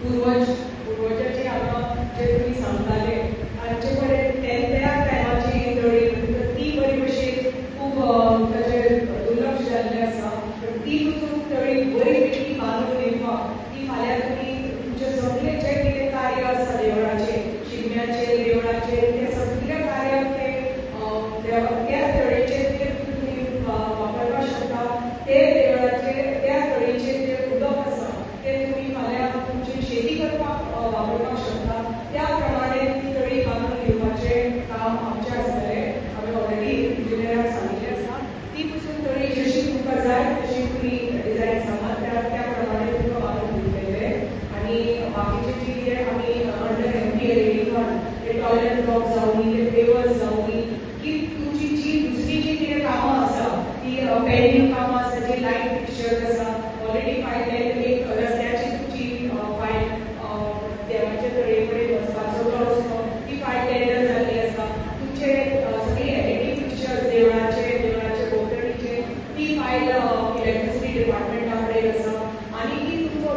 पूर्वज पूर्वजाचे हांगा जे तुमी सांगताले तांचे कडेन त्या टायमाची तळी ती बरी भशेन खूब ताचेर दुर्लक्ष जाल्लें आसा ती पसून तळी बरी पैकी बांदून येवपाक ती फाल्यां तुमी तुमचे सगळे जे कितें कार्य आसा देवळाचे शिगम्याचे देवळाचे ते सगळे कार्याक त्या तळयेचेर जे तुमी वापरपाक शकता ते देवळाचे त्या तळयेचेर जे उदक आसा ते तुमी फाल्यां तुमची शेती करपाक वापरपाक शकता त्या प्रमाणे ती तळी बांदून घेवपाचें काम आमचें आसतलें हांवें ऑलरेडी इंजिनियराक सांगिल्लें आसा ती पसून तळी जशी तुमकां जाय तशी तुमी डिझायन सांगात त्या प्रमाणे तुमकां बांदून दिवतलें आनी बाकीचें जी कितें आमी अंडर MPLA ते टॉयलेट ब्लॉक जावनी ते पेवर्स जावनी की तुमची जी दुसरी जी कितें कामां आसा ती पेंडींग कामां आसा जी लायट फिक्चर्स आसा ऑलरेडी फायल एक रस्त्याची तुमची फायल देवाचे तळये कडेन वचपाचो जो रस्तो ती फायल टेंडर जाल्ली आसा तुमचे सगळी LED फिक्चर्स देवळाचे भोंवतणीचे ती फायल इलेक्ट्रिसिटी डिपार्टमेंटा कडेन आसा आनी की तुमचो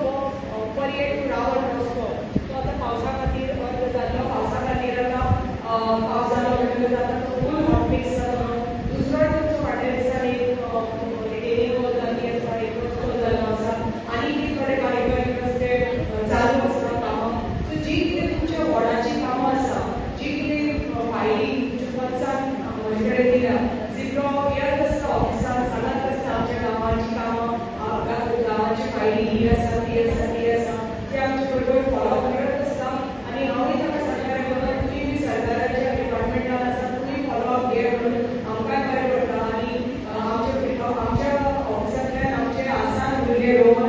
हो पर्यट रावण रस्तो तो आतां पावसा खातीर अर्द जाल्लो पावसा खातीर आतां पावस जालो म्हणटकच आतां तो फूल हॉट मिक्स जालो दुसरो तुमचो फाटल्या दिसान एक रिटेनिंग वॉल जाल्ली आसा एक रस्तो जाल्लो आसा आनी की थोडे बारीक बारीक रस्ते चालू आसता कामां सो जी कितें तुमच्या वॉर्डाची कामां आसा जी कितें फायली तुमच्या पंचान म्हजे कडेन दिल्या जितलो येत आसता ऑफिसान सांगत आसता आमच्या गांवांची कामां गांवांची फायली ही आसा ती आसा ती आसा ते आमचे बरोबर फॉलो करत आसता आनी हांवूय ताका सांगल्यार बरोबर तुमी बी सरकाराच्या डिपार्टमेंटान आसा तुमी फॉलो अप घे म्हणून आमकांय बरें पडटा आनी आमच्या ऑफिसांतल्यान आमचे आसान भुरगे रोग